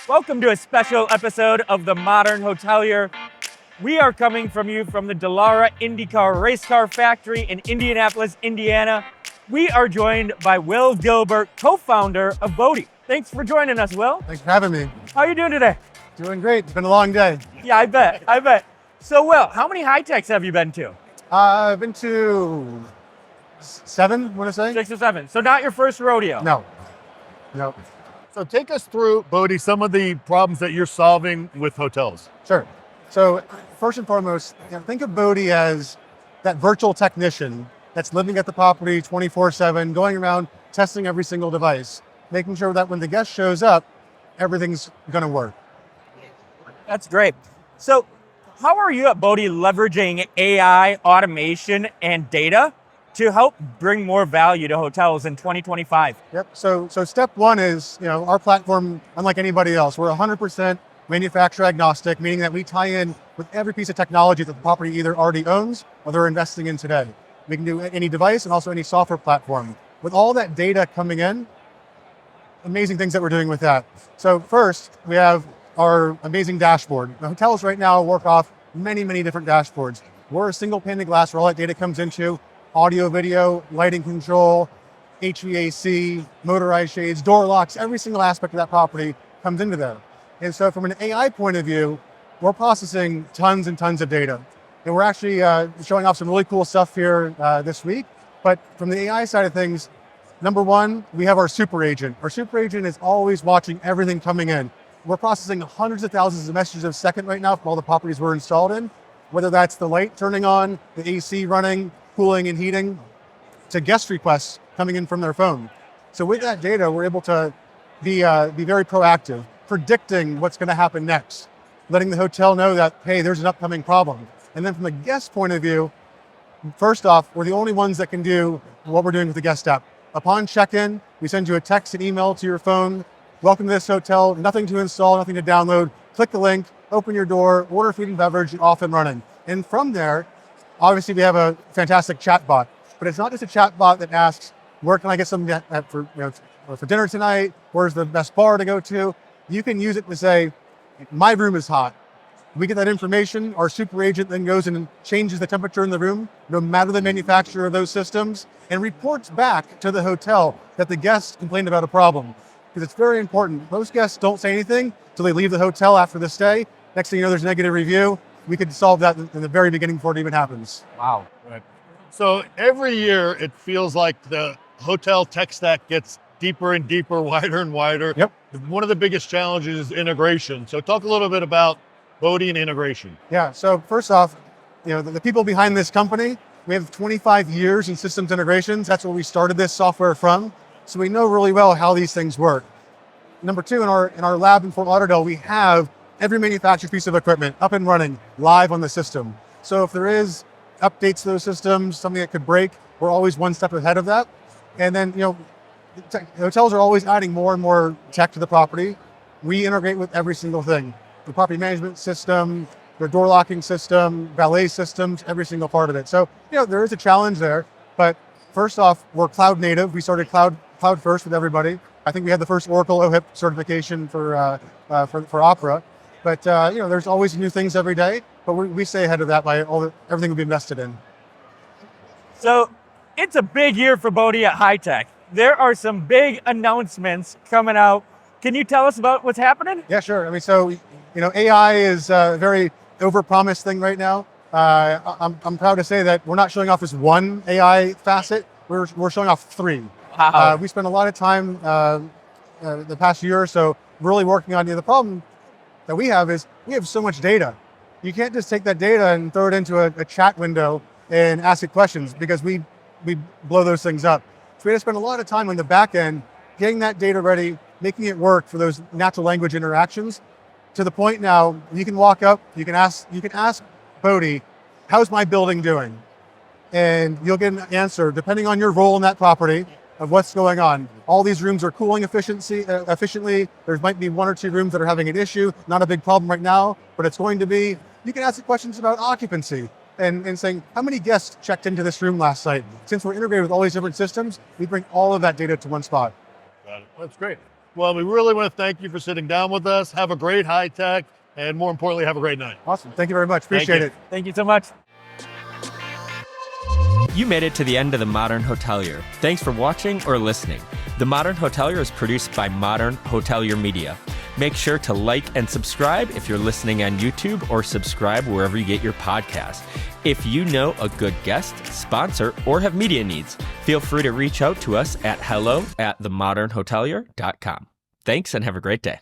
Welcome to a special episode of The Modern Hotelier. We are coming from you from the Dallara IndyCar Race Car Factory in Indianapolis, Indiana. We are joined by Will Gilbert, co-founder of Bodhi. Thanks for joining us, Will. Thanks for having me. How are you doing today? Doing great. It's been a long day. Yeah, I bet. So, Will, how many HITECs have you been to? I've been to 7, I want to say? 6 or 7. So not your first rodeo? No. So take us through, Bodhi, some of the problems that you're solving with hotels. Sure. So first and foremost, think of Bodhi as that virtual technician that's living at the property 24/7, going around testing every single device, making sure that when the guest shows up, everything's going to work. That's great. So how are you at Bodhi leveraging AI, automation, and data to help bring more value to hotels in 2025? Yep. So step one is, our platform, unlike anybody else, we're 100% manufacturer agnostic, meaning that we tie in with every piece of technology that the property either already owns or they're investing in today. We can do any device and also any software platform. With all that data coming in, amazing things that we're doing with that. So first, we have our amazing dashboard. The hotels right now work off many, many different dashboards. We're a single pane of glass where all that data comes into: audio, video, lighting control, HVAC, motorized shades, door locks. Every single aspect of that property comes into there. And so from an AI point of view, we're processing tons and tons of data. And we're actually showing off some really cool stuff here this week. But from the AI side of things, number one, we have our super agent. Our super agent is always watching everything coming in. We're processing hundreds of thousands of messages a second right now from all the properties we're installed in, whether that's the light turning on, the AC running, cooling and heating, to guest requests coming in from their phone. So with that data, we're able to be very proactive, predicting what's going to happen next, letting the hotel know that, hey, there's an upcoming problem. And then from a guest point of view, first off, we're the only ones that can do what we're doing with the guest app. Upon check-in, we send you a text and email to your phone. Welcome to this hotel, nothing to install, nothing to download. Click the link, open your door, order food and beverage, and off and running. And from there, obviously we have a fantastic chat bot, but it's not just a chat bot that asks, where can I get something for dinner tonight? Where's the best bar to go to? You can use it to say, my room is hot. We get that information. Our super agent then goes in and changes the temperature in the room, no matter the manufacturer of those systems, and reports back to the hotel that the guest complained about a problem. Because it's very important. Most guests don't say anything until they leave the hotel after the stay. Next thing you know, there's a negative review. We could solve that in the very beginning before it even happens. Wow. Right. So every year it feels like the hotel tech stack gets deeper and deeper, wider and wider. Yep. One of the biggest challenges is integration. So talk a little bit about Bodhi and integration. Yeah, so first off, the people behind this company, we have 25 years in systems integrations. That's where we started this software from. So we know really well how these things work. Number two, in our lab in Fort Lauderdale, we have every manufactured piece of equipment up and running live on the system. So if there is updates to those systems, something that could break, we're always one step ahead of that. And then, hotels are always adding more and more tech to the property. We integrate with every single thing. The property management system, the door locking system, valet systems, every single part of it. So, there is a challenge there, but first off, we're cloud native. We started cloud first with everybody. I think we had the first Oracle OHIP certification for Opera. But there's always new things every day. But we stay ahead of that by everything we've invested in. So it's a big year for Bodhi at HITEC. There are some big announcements coming out. Can you tell us about what's happening? Yeah, sure. AI is a very overpromised thing right now. I'm proud to say that we're not showing off just one AI facet. We're showing off 3. Wow. We spent a lot of time the past year or so really working on the problem that we have is we have so much data. You can't just take that data and throw it into a chat window and ask it questions, because we blow those things up. So we had to spend a lot of time on the back end getting that data ready, making it work for those natural language interactions, to the point now you can walk up, you can ask Bodhi, how's my building doing? And you'll get an answer depending on your role in that property of what's going on. All these rooms are cooling efficiently. There might be 1 or 2 rooms that are having an issue. Not a big problem right now, but it's going to be. You can ask questions about occupancy and saying, how many guests checked into this room last night? Since we're integrated with all these different systems, we bring all of that data to one spot. Got it. That's great. Well, we really want to thank you for sitting down with us. Have a great HITEC, and more importantly, have a great night. Awesome. Thank you very much. Appreciate it. Thank you so much. You made it to the end of The Modern Hotelier. Thanks for watching or listening. The Modern Hotelier is produced by Modern Hotelier Media. Make sure to like and subscribe if you're listening on YouTube, or subscribe wherever you get your podcasts. If you know a good guest, sponsor, or have media needs, feel free to reach out to us at hello@themodernhotelier.com. Thanks and have a great day.